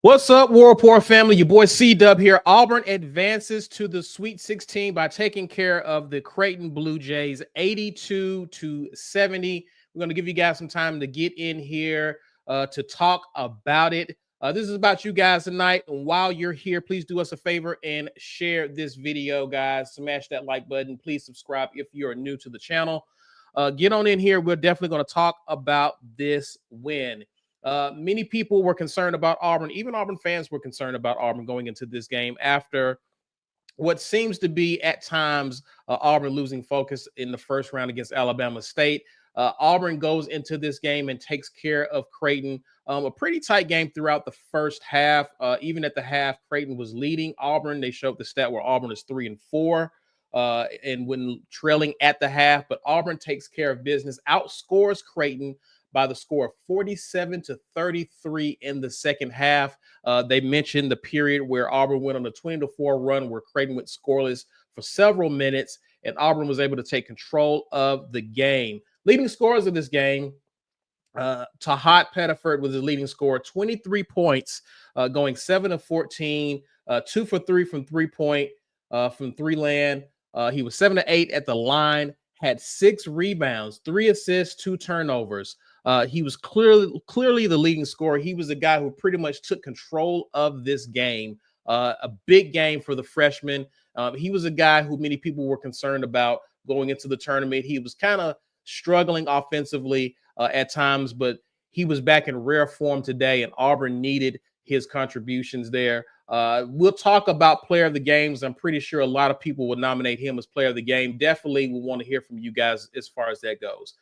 What's up, World Poor family? Your boy C-Dub here. Auburn advances to the Sweet 16 by taking care of the Creighton Blue Jays 82-70. We're going to give you guys some time to get in here to talk about it. This is about you guys tonight. And while you're here, please do us a favor and share this video, guys. Smash that like button. Please subscribe if you're new to the channel. Get on in here. We're definitely going to talk about this win. Many people were concerned about Auburn. Even Auburn fans were concerned about Auburn going into this game after what seems to be at times Auburn losing focus in the first round against Alabama State. Auburn goes into this game and takes care of Creighton. A pretty tight game throughout the first half. Even at the half, Creighton was leading Auburn. They showed the stat where Auburn is 3-4. And when trailing at the half, but Auburn takes care of business, outscores Creighton by the score of 47-33 in the second half. They mentioned the period where Auburn went on a 20-4 run where Creighton went scoreless for several minutes, and Auburn was able to take control of the game. Leading scorers of this game, Tahat Pettiford was the leading scorer, 23 points, going 7 of 14, 2 for 3 from three-point, from three-land. He was 7 of 8 at the line, had 6 rebounds, 3 assists, 2 turnovers. He was clearly the leading scorer. He was the guy who pretty much took control of this game. A big game for the freshman. He was a guy who many people were concerned about going into the tournament. He was kind of struggling offensively at times, but he was back in rare form today, and Auburn needed his contributions there. We'll talk about player of the games. I'm pretty sure a lot of people will nominate him as player of the game. Definitely we want to hear from you guys as far as that goes.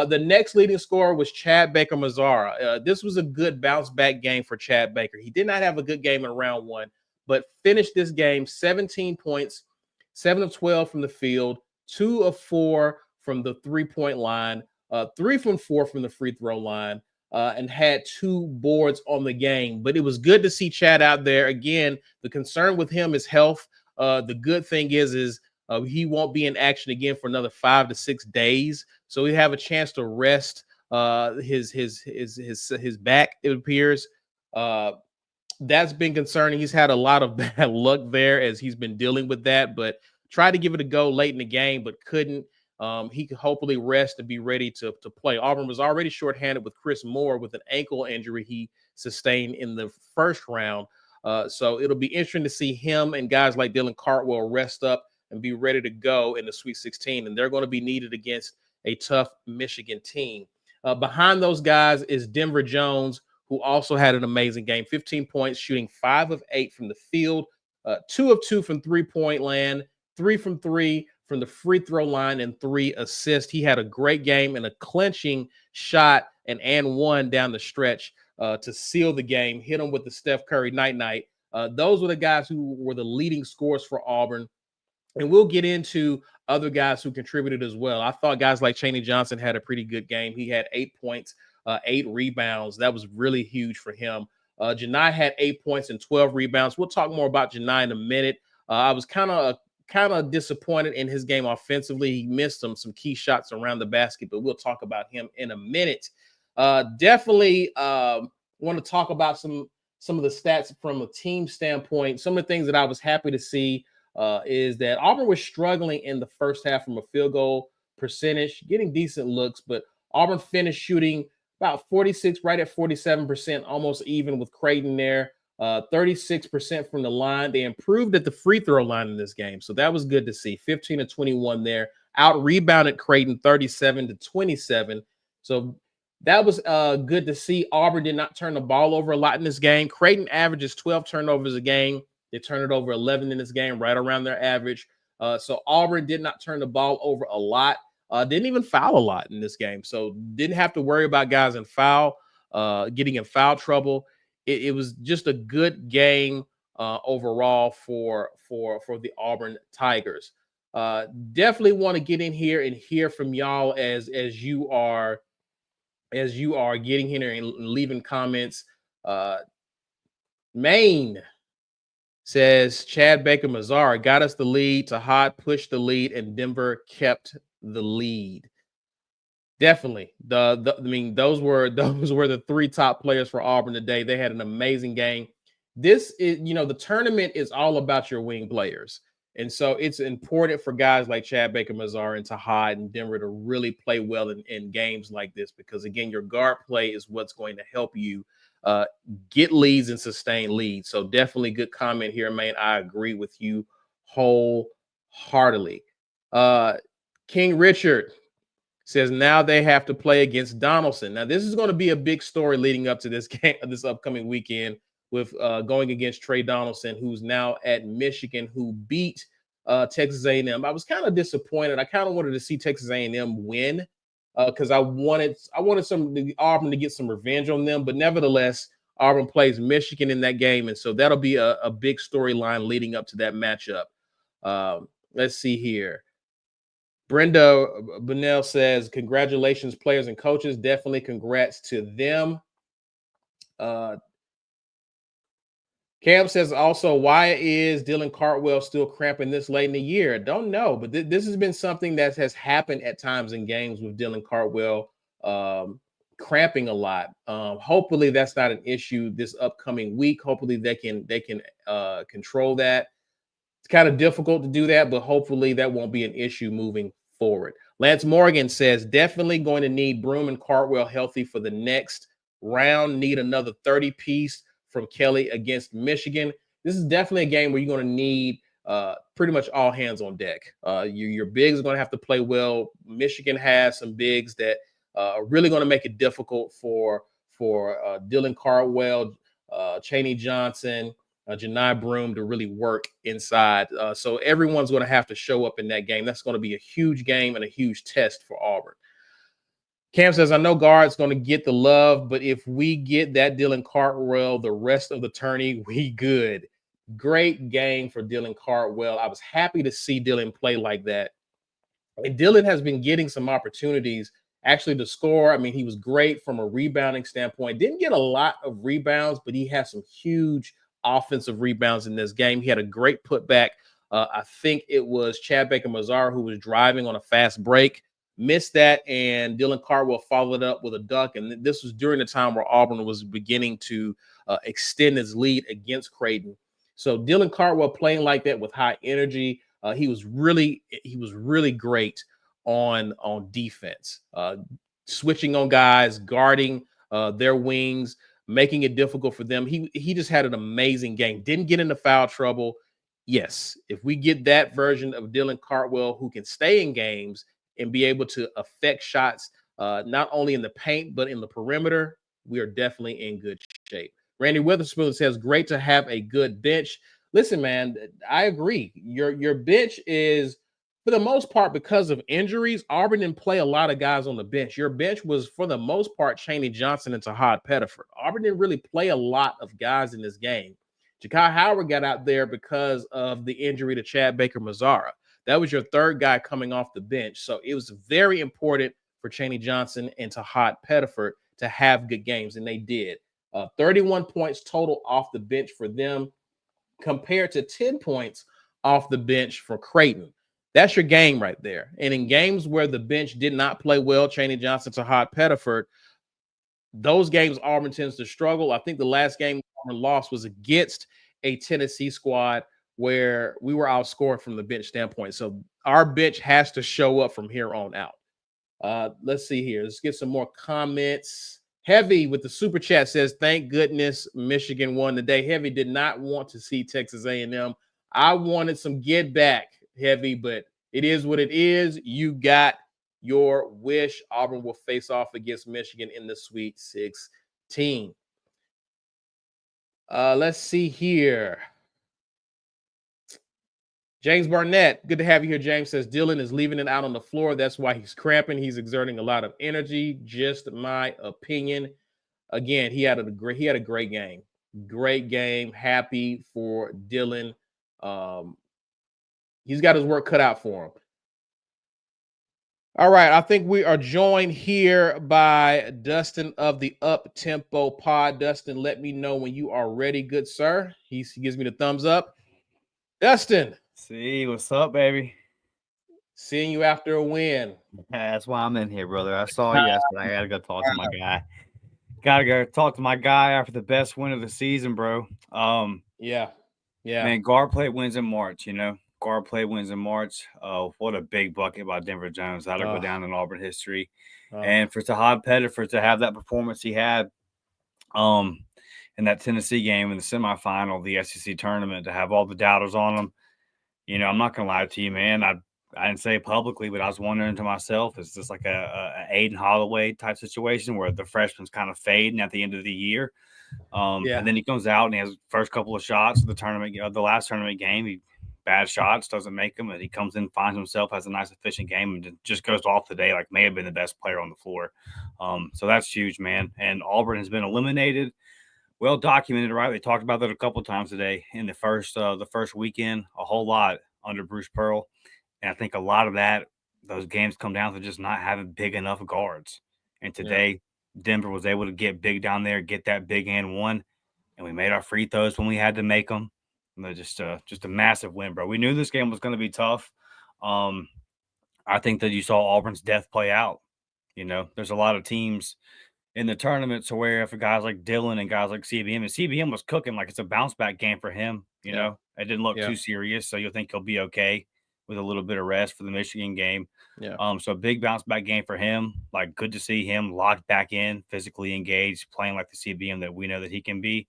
The next leading scorer was Chad Baker-Mazara. This was a good bounce back game for Chad Baker. He did not have a good game in round one, but finished this game 17 points, 7 of 12 from the field, 2 of 4 from the three-point line, 3 from 4 from the free throw line, and had 2 boards on the game. But it was good to see Chad out there. Again, the concern with him is health. The good thing is he won't be in action again for another 5 to 6 days. So we have a chance to rest his back, it appears. That's been concerning. He's had a lot of bad luck there as he's been dealing with that, but tried to give it a go late in the game, but couldn't. He could hopefully rest and be ready to play. Auburn was already shorthanded with Chris Moore with an ankle injury he sustained in the first round. So it'll be interesting to see him and guys like Dylan Cartwell rest up and be ready to go in the Sweet 16. And they're going to be needed against a tough Michigan team. Behind those guys is Denver Jones, who also had an amazing game, 15 points, shooting 5 of 8 from the field, 2 of 2 from three-point land, 3 from 3 from the free throw line, and 3 assists. He had a great game and a clinching shot and one down the stretch to seal the game, hit him with the Steph Curry night-night. Those were the guys who were the leading scorers for Auburn. And we'll get into other guys who contributed as well. I thought guys like Chaney Johnson had a pretty good game. He had 8 points, 8 rebounds. That was really huge for him. Janai had 8 points and 12 rebounds. We'll talk more about Janai in a minute. I was kind of disappointed in his game offensively. He missed some key shots around the basket, but we'll talk about him in a minute. Definitely want to talk about some of the stats from a team standpoint. Some of the things that I was happy to see is that Auburn was struggling in the first half from a field goal percentage, getting decent looks, but Auburn finished shooting about 46, right at 47%, almost even with Creighton there. 36% from the line. They improved at the free throw line in this game, so that was good to see. 15 of 21 there. Out rebounded Creighton 37-27. So that was good to see. Auburn did not turn the ball over a lot in this game. Creighton averages 12 turnovers a game. They turned it over 11 in this game, right around their average. So Auburn did not turn the ball over a lot. Didn't even foul a lot in this game. So didn't have to worry about guys in getting in foul trouble. It was just a good game overall for the Auburn Tigers. Definitely want to get in here and hear from y'all as you are getting here and leaving comments. Maine says Chad Baker-Mazara got us the lead. Tahat pushed the lead, and Denver kept the lead. Definitely. I mean, those were the 3 top players for Auburn today. They had an amazing game. this is, the tournament is all about your wing players. And so it's important for guys like Chad Baker Mazar and Tahad and Denver to really play well in games like this, because again, your guard play is what's going to help you get leads and sustain leads. So definitely good comment here, man. I agree with you wholeheartedly. King Richard says now they have to play against Donaldson. Now this is going to be a big story leading up to this game, this upcoming weekend, with going against Trey Donaldson, who's now at Michigan, who beat Texas A&M. I was kind of disappointed. I kind of wanted to see Texas A&M win because I wanted Auburn to get some revenge on them. But nevertheless, Auburn plays Michigan in that game, and so that'll be a big storyline leading up to that matchup. Let's see here. Brenda Bunnell says, congratulations, players and coaches. Definitely congrats to them. Cam says also, why is Dylan Cartwell still cramping this late in the year? Don't know, but this has been something that has happened at times in games with Dylan Cartwell cramping a lot. Hopefully that's not an issue this upcoming week. Hopefully they can control that. It's kind of difficult to do that, but hopefully that won't be an issue moving forward. Lance Morgan says, definitely going to need Broome and Cartwell healthy for the next round. Need another 30-piece from Kelly against Michigan. This is definitely a game where you're going to need pretty much all hands on deck. Your bigs are going to have to play well. Michigan has some bigs that are really going to make it difficult for Dylan Cartwell, Chaney Johnson, Janai Broome to really work inside. So everyone's going to have to show up in that game. That's going to be a huge game and a huge test for Auburn. Cam says, I know guard's going to get the love, but if we get that Dylan Cartwell the rest of the tourney, we good. Great game for Dylan Cartwell. I was happy to see Dylan play like that. And Dylan has been getting some opportunities actually to score. I mean, he was great from a rebounding standpoint. Didn't get a lot of rebounds, but he had some huge offensive rebounds in this game. He had a great putback. I think it was Chad Baker Mazar who was driving on a fast break, missed that, and Dylan Cartwell followed up with a dunk. And this was during the time where Auburn was beginning to extend its lead against Creighton. So Dylan Cartwell playing like that with high energy. He was really great on defense, switching on guys, guarding their wings, making it difficult for them. He just had an amazing game. Didn't get into foul trouble. Yes, if we get that version of Dylan Cartwell who can stay in games and be able to affect shots, not only in the paint, but in the perimeter, we are definitely in good shape. Randy Witherspoon says, great to have a good bench. Listen, man, I agree. Your bench is, for the most part, because of injuries, Auburn didn't play a lot of guys on the bench. Your bench was, for the most part, Chaney Johnson and Tahad Pettiford. Auburn didn't really play a lot of guys in this game. Ja'Kai Howard got out there because of the injury to Chad Baker Mazara. That was your third guy coming off the bench. So it was very important for Chaney Johnson and Tahad Pettiford to have good games, and they did. 31 points total off the bench for them compared to 10 points off the bench for Creighton. That's your game right there. And in games where the bench did not play well, Chaney Johnson, Tahad Pettiford, those games Auburn tends to struggle. I think the last game Auburn lost was against a Tennessee squad where we were outscored from the bench standpoint. So our bench has to show up from here on out. Let's see here. Let's get some more comments. Heavy with the super chat says, thank goodness Michigan won today. Heavy did not want to see Texas A&M. I wanted some get back, Heavy, but it is what it is. You got your wish. Auburn will face off against Michigan in the Sweet 16. Let's see here. James Barnett, good to have you here. James says Dylan is leaving it out on the floor. That's why he's cramping. He's exerting a lot of energy. Just my opinion. Again, he had a great game. Great game. Happy for Dylan. He's got his work cut out for him. All right, I think we are joined here by Dustin of the Up Tempo Pod. Dustin, let me know when you are ready, good sir. He gives me the thumbs up. Dustin. See, what's up, baby? Seeing you after a win. That's why I'm in here, brother. I saw you yesterday. I got to go talk to my guy. Gotta go talk to my guy after the best win of the season, bro. Yeah. Yeah. Man, guard play wins in March. Guard play wins in March. What a big bucket by Denver Jones. That'll go Uh, down in Auburn history. uh, And for Tahad Pettiford to have that performance he had, um, in that Tennessee game in the semifinal of the SEC tournament, to have all the doubters on him. I'm not gonna lie to you, man. I didn't say it publicly, but I was wondering to myself, is this like a Aiden Holloway type situation where the freshman's kind of fading at the end of the year? yeah. And then he comes out and he has first couple of shots of the tournament, the last tournament game. He bad shots, doesn't make them, and he comes in, finds himself, has a nice efficient game, and just goes off today like may have been the best player on the floor. So that's huge, man. And Auburn has been eliminated. Well documented, right? They talked about that a couple times today in the first weekend, a whole lot under Bruce Pearl. And I think a lot of those games come down to just not having big enough guards. And today, Denver was able to get big down there, get that big and one, and we made our free throws when we had to make them. And they're just a massive win, bro. We knew this game was going to be tough. I think that you saw Auburn's death play out. There's a lot of teams in the tournament to where for guys like Dylan and guys like CBM, and CBM was cooking like it's a bounce back game for him. Yeah. It didn't look Yeah. too serious, so you'll think he'll be okay with a little bit of rest for the Michigan game. Yeah. So a big bounce back game for him. Like, good to see him locked back in, physically engaged, playing like the CBM that we know that he can be.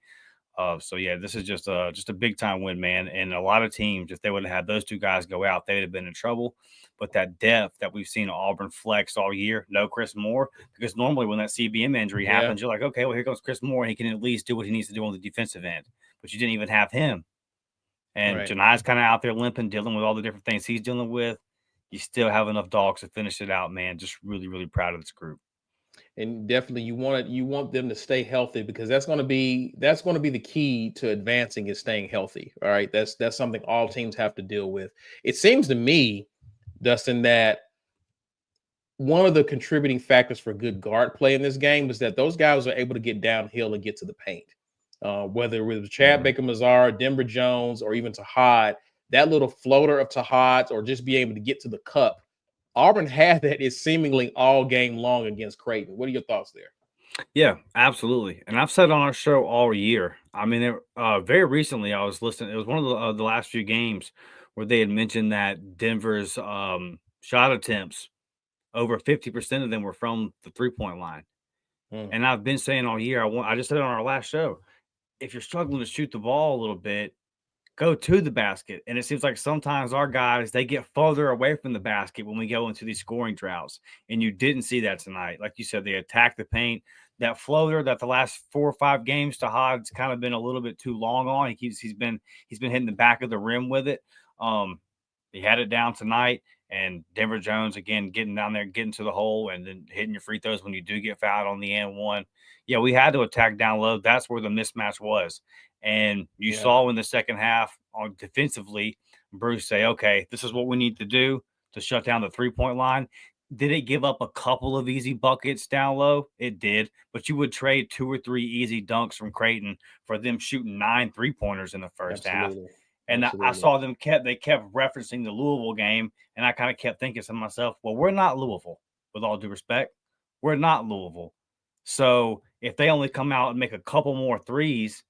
So yeah, this is just a big time win, man. And a lot of teams, if they would have had those two guys go out, they would have been in trouble. But that depth that we've seen Auburn flex all year, no Chris Moore, because normally when that CBM injury happens, you're like, okay, well, here comes Chris Moore, and he can at least do what he needs to do on the defensive end. But you didn't even have him. And Right. Janai's kind of out there limping, dealing with all the different things he's dealing with. You still have enough dogs to finish it out, man. Just really, really proud of this group. And definitely you want them to stay healthy, because that's going to be the key to advancing, is staying healthy. All right. That's something all teams have to deal with. It seems to me, Dustin, that one of the contributing factors for good guard play in this game is that those guys are able to get downhill and get to the paint. Whether it was Chad Baker-Mazar, Denver Jones, or even Tahad, that little floater of Tahad's, or just be able to get to the cup. Auburn had that is seemingly all game long against Creighton. What are your thoughts there? Yeah, absolutely. And I've said on our show all year. I mean, very recently I was listening. It was one of the last few games where they had mentioned that Denver's shot attempts, over 50% of them were from the 3-point line. And I've been saying all year, I just said it on our last show, if you're struggling to shoot the ball a little bit, go to the basket. And it seems like sometimes our guys, they get further away from the basket when we go into these scoring droughts. And you didn't see that tonight. Like you said, they attacked the paint. That floater that the last 4 or 5 games to Hod's kind of been a little bit too long on. He's been hitting the back of the rim with it. He had it down tonight. And Denver Jones, again, getting down there, getting to the hole, and then hitting your free throws when you do get fouled on the and one. Yeah, we had to attack down low. That's where the mismatch was. And you saw in the second half on defensively, Bruce say, okay, this is what we need to do to shut down the 3-point line. Did it give up a couple of easy buckets down low? It did. But you would trade 2 or 3 easy dunks from Creighton for them shooting 9 3-pointers in the first half. And I saw they kept referencing the Louisville game, and I kind of kept thinking to myself, well, we're not Louisville, with all due respect. We're not Louisville. So if they only come out and make a couple more threes,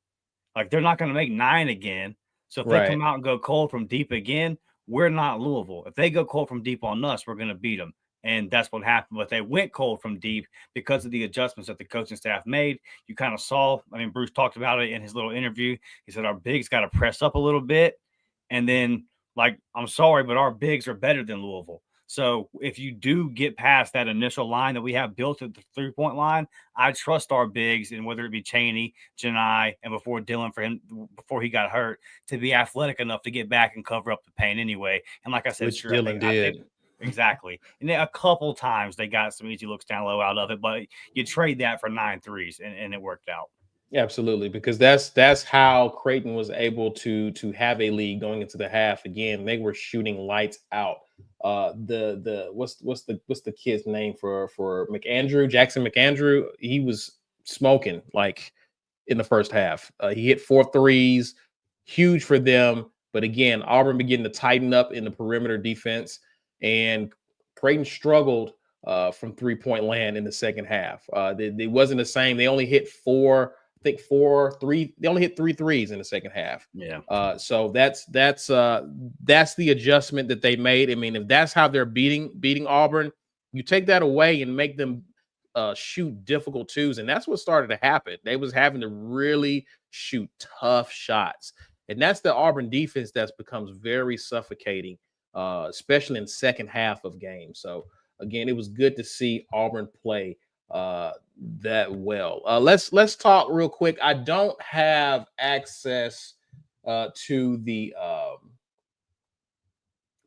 like, they're not going to make 9 again. So if they come out and go cold from deep again, we're not Louisville. If they go cold from deep on us, we're going to beat them. And that's what happened. But they went cold from deep because of the adjustments that the coaching staff made. You kind of saw, I mean, Bruce talked about it in his little interview. He said our bigs got to press up a little bit. And then, like, I'm sorry, but our bigs are better than Louisville. So if you do get past that initial line that we have built at the 3-point line, I trust our bigs, and whether it be Chaney, Janai, and before Dylan, for him before he got hurt, to be athletic enough to get back and cover up the paint anyway. And like I said, Which Dylan did. Exactly. And then a couple times they got some easy looks down low out of it, but you trade that for 9 threes, and it worked out. Absolutely, because that's how Creighton was able to have a lead going into the half. Again, they were shooting lights out. What's the kid's name for McAndrew? Jackson McAndrew. He was smoking like in the first half. He hit 4 threes, huge for them. But again, Auburn began to tighten up in the perimeter defense, and Creighton struggled from 3-point land in the second half. They wasn't the same. They only hit four, I think 4-3. They only hit 3 threes in the second half. Yeah. So that's the adjustment that they made. I mean, if that's how they're beating Auburn, you take that away and make them shoot difficult twos, and that's what started to happen. They was having to really shoot tough shots, and that's the Auburn defense that's becomes very suffocating, especially in second half of games. So again, it was good to see Auburn play that well. Let's talk real quick. I don't have access to the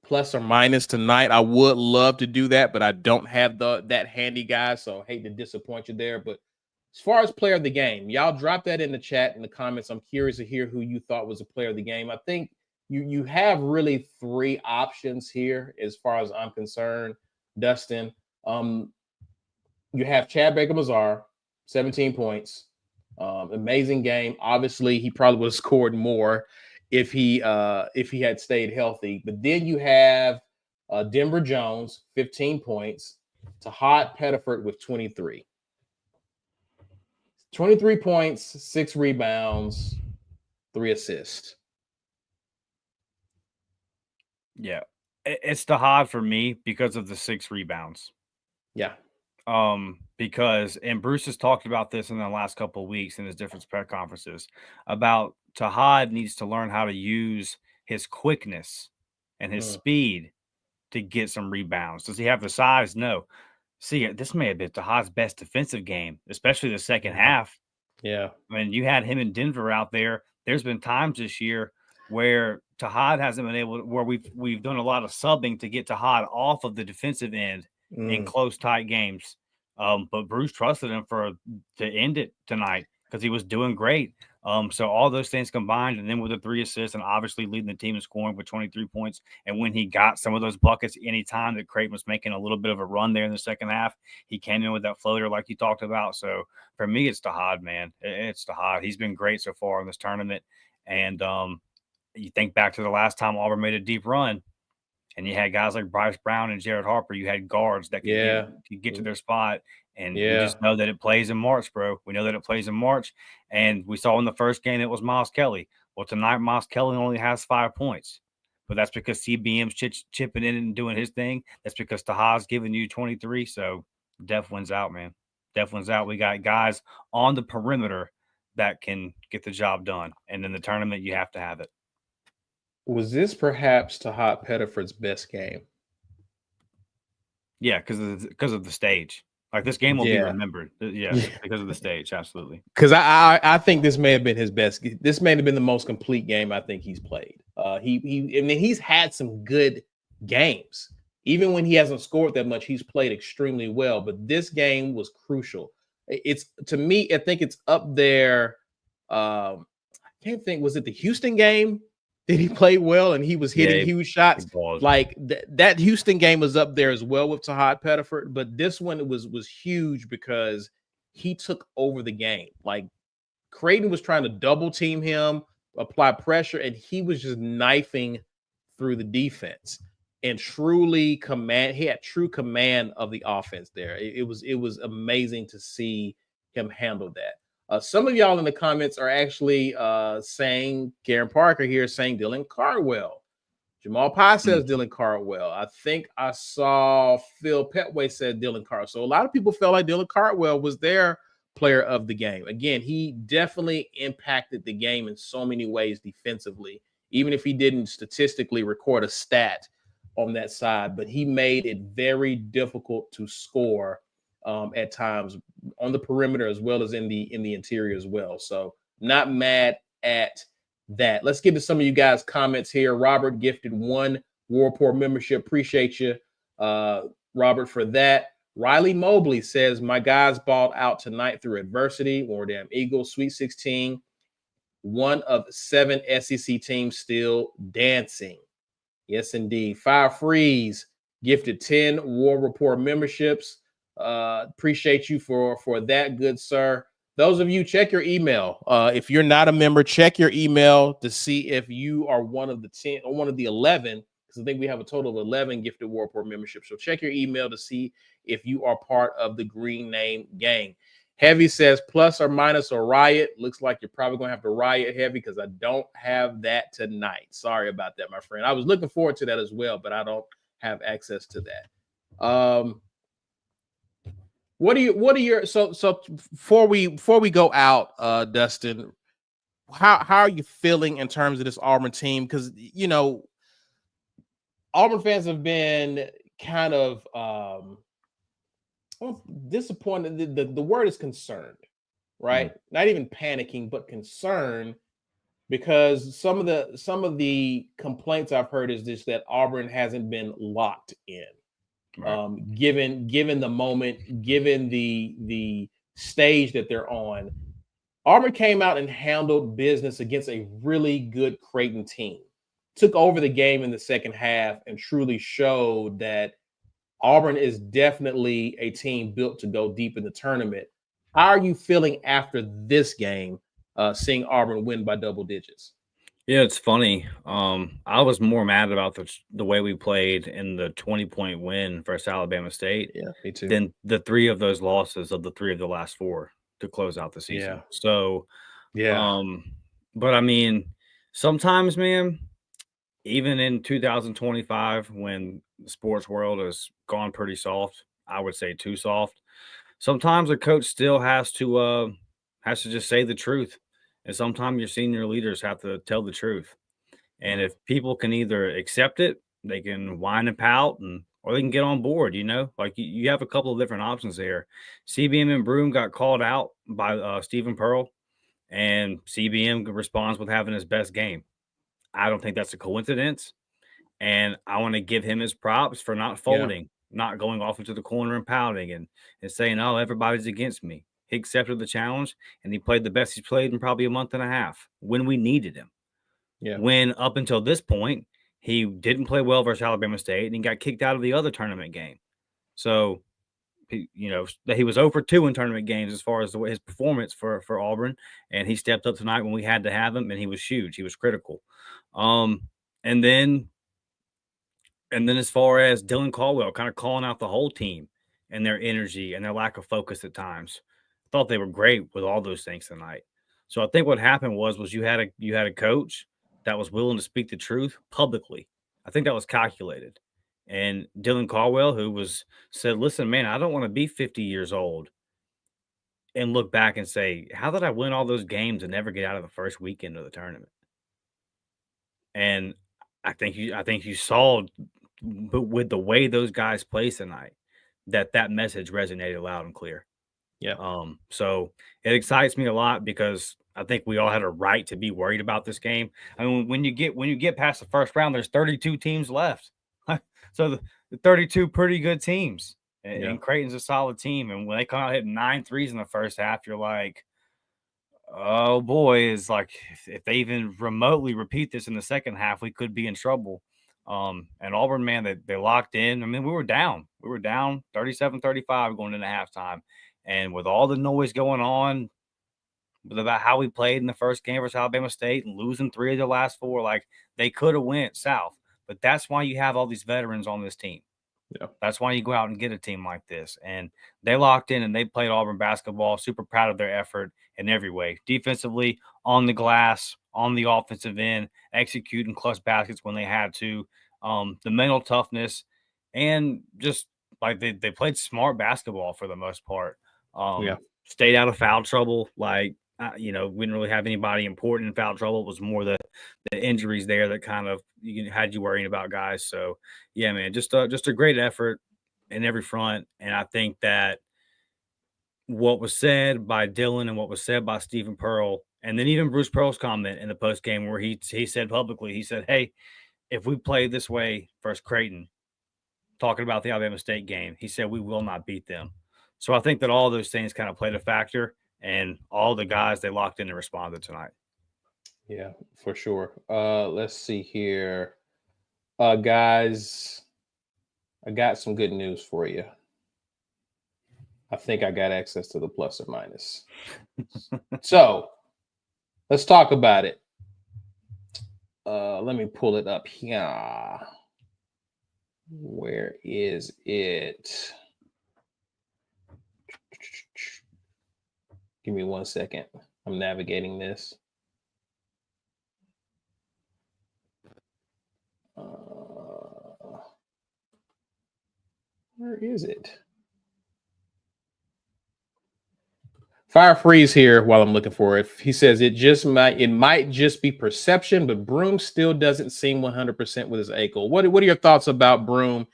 plus or minus tonight. I would love to do that, but I don't have that handy, guys. So I hate to disappoint you there. But as far as player of the game, y'all drop that in the chat in the comments. I'm curious to hear who you thought was a player of the game. I think you have really 3 options here as far as I'm concerned. Dustin, you have Chad Baker-Mazar, 17 points, amazing game. Obviously, he probably would have scored more if he had stayed healthy. But then you have Denver Jones, 15 points, Tahad Pettiford with 23. 23 points, 6 rebounds, 3 assists. Yeah. It's Tahad for me because of the 6 rebounds. Yeah. Because, and Bruce has talked about this in the last couple of weeks in his different press conferences about Tahad needs to learn how to use his quickness and his speed to get some rebounds. Does he have the size? No. See, this may have been Tahad's best defensive game, especially the second half. Yeah. I mean, you had him in Denver out there. There's been times this year where Tahad hasn't been able to, where we've done a lot of subbing to get Tahad off of the defensive end in close, tight games. But Bruce trusted him to end it tonight because he was doing great. So all those things combined, and then with the 3 assists and obviously leading the team in scoring with 23 points. And when he got some of those buckets, anytime that Creighton was making a little bit of a run there in the second half, he came in with that floater like you talked about. So for me, it's Tahad, man. It's Tahad. He's been great so far in this tournament. And you think back to the last time Auburn made a deep run, and you had guys like Bryce Brown and Jared Harper. You had guards that could get to their spot. And we just know that it plays in March, bro. We know that it plays in March. And we saw in the first game it was Miles Kelly. Well, tonight Miles Kelly only has 5 points. But that's because CBM's chipping in and doing his thing. That's because Tahad's giving you 23. So Def wins out, man. Def wins out. We got guys on the perimeter that can get the job done. And in the tournament, you have to have it. Was this perhaps Tahad Pettiford's best game? Yeah, because of the stage. Like this game will be remembered. Yeah, because of the stage, absolutely. Because I think this may have been his best. This may have been the most complete game I think he's played. I mean, he's had some good games. Even when he hasn't scored that much, he's played extremely well. But this game was crucial. It's, to me, I think it's up there. I can't think. Was it the Houston game? Did he play well and he was hitting huge shots? Like that Houston game was up there as well with Tahad Pettiford, but this one was huge because he took over the game. Like Creighton was trying to double team him, apply pressure, and he was just knifing through the defense and truly he had true command of the offense there. It was amazing to see him handle that. Some of y'all in the comments are actually saying, Karen Parker here saying Dylan Cardwell. Jamal Pye says Dylan Cardwell. I think I saw Phil Petway said Dylan Cardwell. So a lot of people felt like Dylan Cardwell was their player of the game. Again, he definitely impacted the game in so many ways defensively, even if he didn't statistically record a stat on that side, but he made it very difficult to score at times on the perimeter as well as in the interior as well. So not mad at that. Let's get to some of you guys' comments here. Robert gifted 1 War Report membership. Appreciate you, Robert, for that. Riley Mobley says, my guys balled out tonight through adversity. More damn Eagles, Sweet 16. 1 of 7 SEC teams still dancing. Yes, indeed. Fire Freeze gifted 10 War Report memberships. Appreciate you for that, good sir. Those of you, check your email. If you're not a member, check your email to see if you are one of the 10 or one of the 11. because I think we have a total of 11 gifted Warport memberships. So check your email to see if you are part of the Green Name Gang. Heavy says plus or minus a riot. Looks like you're probably going to have to riot, Heavy, because I don't have that tonight. Sorry about that, my friend. I was looking forward to that as well, but I don't have access to that. What are your so before we go out, Dustin, how are you feeling in terms of this Auburn team? Because Auburn fans have been kind of disappointed. The word is concerned, right? Not even panicking, but concerned, because some of the complaints I've heard is just that Auburn hasn't been locked in. Right. Given the moment, given the stage that they're on, Auburn came out and handled business against a really good Creighton team. Took over the game in the second half and truly showed that Auburn is definitely a team built to go deep in the tournament. How are you feeling after this game, seeing Auburn win by double digits? Yeah, it's funny. I was more mad about the way we played in the 20-point win versus Alabama State. Yeah, me too. Than the 3 of those losses of the 3 of the last 4 to close out the season. Yeah. So, yeah. But I mean, sometimes, man, even in 2025, when the sports world has gone pretty soft, I would say too soft. Sometimes a coach still has to just say the truth, and sometimes your senior leaders have to tell the truth. And if people can either accept it, they can whine and pout, or they can get on board. Like you have a couple of different options there. CBM and Broome got called out by Stephen Pearl, and CBM responds with having his best game. I don't think that's a coincidence, and I want to give him his props for not folding, not going off into the corner and pouting and saying, "Oh, everybody's against me." He accepted the challenge, and he played the best he's played in probably a month and a half when we needed him. Yeah. When up until this point, he didn't play well versus Alabama State, and he got kicked out of the other tournament game. So, he was 0 for 2 in tournament games as far as his performance for Auburn, and he stepped up tonight when we had to have him, and he was huge. He was critical. And then as far as Dylan Caldwell kind of calling out the whole team and their energy and their lack of focus at times, I thought they were great with all those things tonight. So I think what happened was you had a coach that was willing to speak the truth publicly. I think that was calculated. And Dylan Caldwell, who said, "Listen, man, I don't want to be 50 years old and look back and say, how did I win all those games and never get out of the first weekend of the tournament?" And I think you saw, but with the way those guys play tonight, that message resonated loud and clear. Yeah. So it excites me a lot because I think we all had a right to be worried about this game. I mean, when you get past the first round, there's 32 teams left. So the 32 pretty good teams, and Creighton's a solid team. And when they come out hitting 9 threes in the first half, you're like, oh boy, is like if they even remotely repeat this in the second half, we could be in trouble. And Auburn, man, they locked in. I mean, we were down 37-35 going into halftime. And with all the noise going on about how we played in the first game versus Alabama State and losing 3 of the last 4, like they could have went south. But that's why you have all these veterans on this team. Yeah. That's why you go out and get a team like this. And they locked in and they played Auburn basketball. Super proud of their effort in every way. Defensively, on the glass, on the offensive end, executing clutch baskets when they had to. The mental toughness, and just like they played smart basketball for the most part. Stayed out of foul trouble. Like, we didn't really have anybody important in foul trouble. It was more the injuries there that kind of had you worrying about guys. So, yeah, man, just a great effort in every front. And I think that what was said by Dylan and what was said by Stephen Pearl, and then even Bruce Pearl's comment in the post game where he said publicly, he said, "Hey, if we play this way versus Creighton," talking about the Alabama State game, he said, "we will not beat them." So I think that all those things kind of played a factor, and all the guys, they locked in and responded tonight. Yeah, for sure. Let's see here. Guys, I got some good news for you. I think I got access to the plus or minus. So let's talk about it. Let me pull it up here. Where is it? Give me 1 second. I'm navigating this. Where is it? Fire Freeze here while I'm looking for it. He says it might just be perception, but Broome still doesn't seem 100% with his ankle. What are your thoughts about Broome?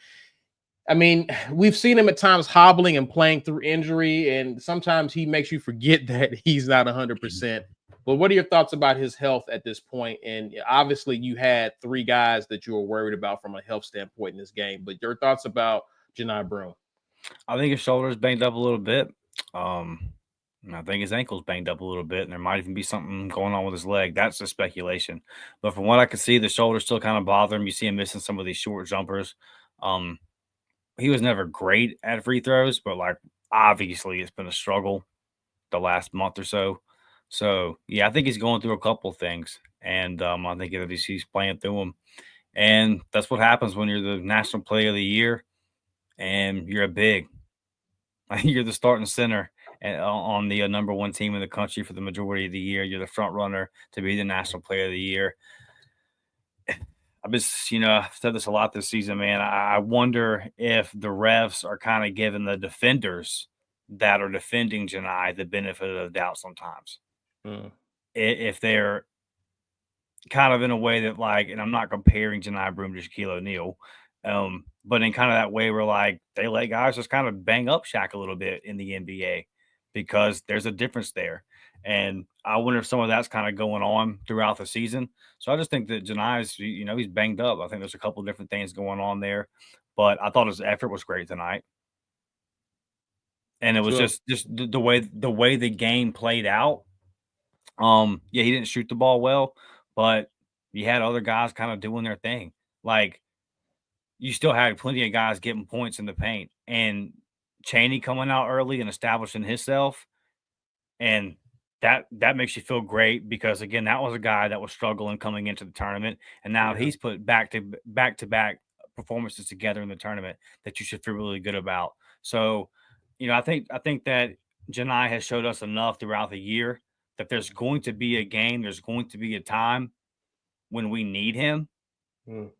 I mean, we've seen him at times hobbling and playing through injury, and sometimes he makes you forget that he's not 100%. But what are your thoughts about his health at this point? And obviously, you had 3 guys that you were worried about from a health standpoint in this game. But your thoughts about Janai Broome? I think his shoulder's banged up a little bit. I think his ankle's banged up a little bit, and there might even be something going on with his leg. That's the speculation. But from what I can see, the shoulder's still kind of bothering him. You see him missing some of these short jumpers. Um, he was never great at free throws, but like obviously it's been a struggle the last month or so. So yeah, I think he's going through a couple things, and I think that he's playing through them. And that's what happens when you're the national player of the year and you're a big. You're the starting center on the number 1 team in the country for the majority of the year. You're the front runner to be the national player of the year. I've said this a lot this season, man. I wonder if the refs are kind of giving the defenders that are defending Janai the benefit of the doubt sometimes. Mm. If they're kind of in a way that, like, and I'm not comparing Janai Broome to Shaquille O'Neal, but in kind of that way where, like, they let guys just kind of bang up Shaq a little bit in the NBA because there's a difference there. And I wonder if some of that's kind of going on throughout the season. So I just think that Janai's, he's banged up. I think there's a couple of different things going on there, but I thought his effort was great tonight. And it was Sure. just the way the game played out. Yeah, he didn't shoot the ball well, but you had other guys kind of doing their thing. Like, you still had plenty of guys getting points in the paint, and Chaney coming out early and establishing himself, and that makes you feel great because again, that was a guy that was struggling coming into the tournament, and now Yeah. he's put back-to-back performances together in the tournament that you should feel really good about. So, I think that Janai has showed us enough throughout the year that there's going to be a game, there's going to be a time when we need him, Mm.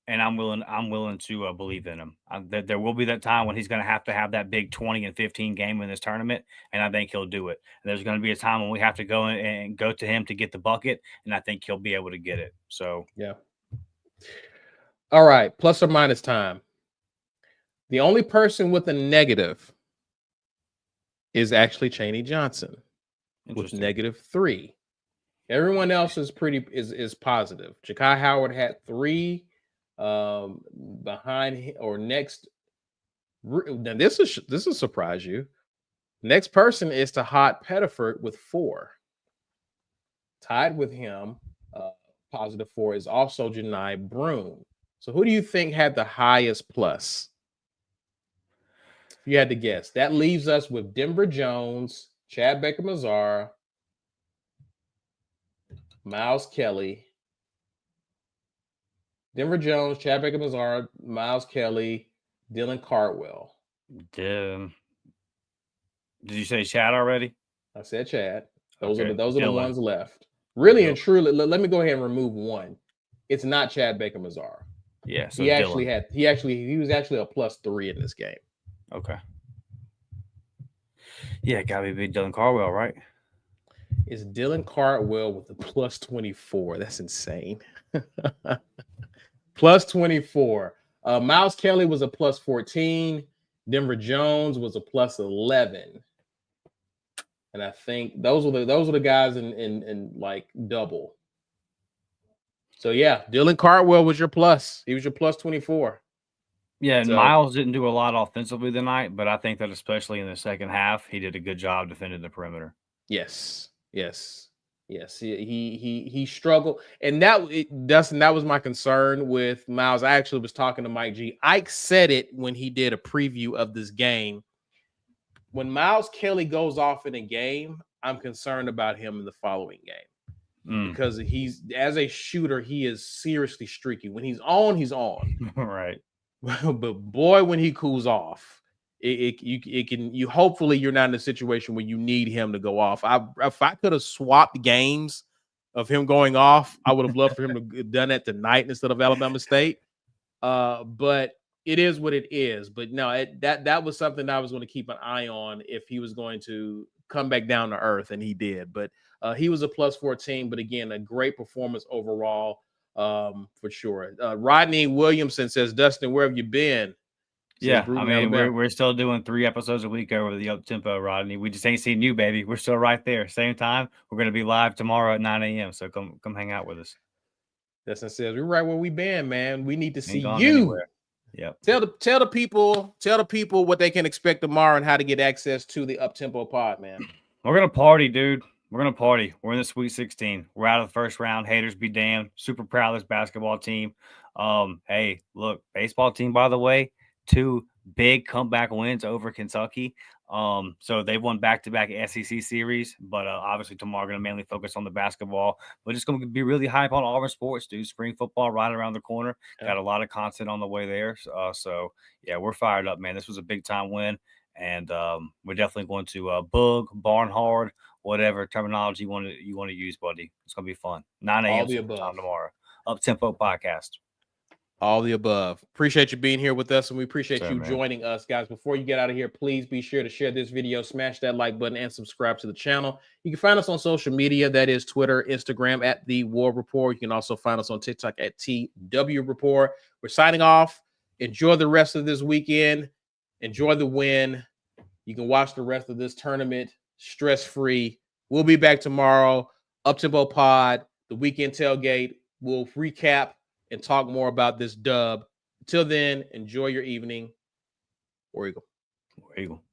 and I'm willing to believe in him. There will be that time when he's going to have that big 20 and 15 game in this tournament, and I think he'll do it. And there's going to be a time when we have to go and go to him to get the bucket, and I think he'll be able to get it. So Yeah. All right. Plus or minus time. The only person with a negative is actually Chaney Johnson with interesting. -3. Everyone else is is positive. Ja'Kai Howard had 3 behind or next. Now this will surprise you. Next person is to Hot Pettiford with 4. Tied with him, +4 is also Janai Broome. So who do you think had the highest plus? If you had to guess, that leaves us with Denver Jones, Chad Baker-Mazara, Miles Kelly. Denver Jones, Chad Baker-Mazara, Miles Kelly, Dylan Cardwell. Did you say Chad already? I said Chad. Those Okay, are the Dylan. ones left. Really and Dylan. truly, let me go ahead and remove one. It's not Chad Baker-Mazara. Yeah, so He actually Dylan. he was actually a +3 in this game. Okay. Yeah, gotta be big Dylan Carwell, right? It's Dylan Cardwell with a +24. That's insane. +24. Miles Kelly was a +14. Denver Jones was a +11. And I think those were the guys in like double. So yeah, Dylan Cardwell was your plus. He was your +24. Yeah, and So Miles didn't do a lot offensively tonight, but I think that especially in the second half, he did a good job defending the perimeter. yes, yes, yes. He struggled, and Dustin, that was my concern with Miles. I actually was talking to Mike G. Ike said it when he did a preview of this game. When Miles Kelly goes off in a game, I'm concerned about him in the following game because he's as a shooter, he is seriously streaky. When he's on, he's on. Right. But boy, when he cools off, you hopefully you're not in a situation where you need him to go off. If I could have swapped games of him going off, I would have loved for him to have done that tonight instead of Alabama State. But it is what it is. But no, that was something that I was going to keep an eye on if he was going to come back down to earth, and he did. But he was a plus 14. But again, a great performance overall, for sure. Rodney Williamson says, Dustin, where have you been? Says Yeah, I Broome, mean, Alabama. we're still doing 3 episodes a week over the up tempo, Rodney. We just ain't seen you, baby. We're still right there. Same time. We're gonna be live tomorrow at 9 a.m. So come hang out with us. Dustin says, we're right where we been, man. We need to see Ain't gone you. anywhere. Yep. Tell the people what they can expect tomorrow and how to get access to the Up Tempo Pod, man. We're gonna party, dude. We're gonna party. We're in the Sweet 16. We're out of the first round. Haters be damned. Super proud of this basketball team. Hey, look, baseball team, by the way, 2 big comeback wins over Kentucky. So they've won back-to-back SEC series, but obviously tomorrow we're gonna mainly focus on the basketball. But just gonna be really hype on Auburn sports, dude. Spring football right around the corner. Yeah. Got a lot of content on the way there. So yeah, we're fired up, man. This was a big time win. And we're definitely going to boog, barn hard, whatever terminology you want to use, buddy. It's gonna be fun. 9 a.m. time tomorrow. Up Tempo Podcast. All the above. Appreciate you being here with us, and we appreciate you joining us, guys. Before you get out of here, please be sure to share this video, smash that like button, and subscribe to the channel. You can find us on social media. That is Twitter, Instagram at The War Report. You can also find us on TikTok at TW Report. We're signing off. Enjoy the rest of this weekend. Enjoy the win. You can watch the rest of this tournament stress-free. We'll be back tomorrow. Up Tempo Pod, the weekend tailgate. We'll recap and talk more about this dub. Until then, enjoy your evening. War Eagle. War Eagle.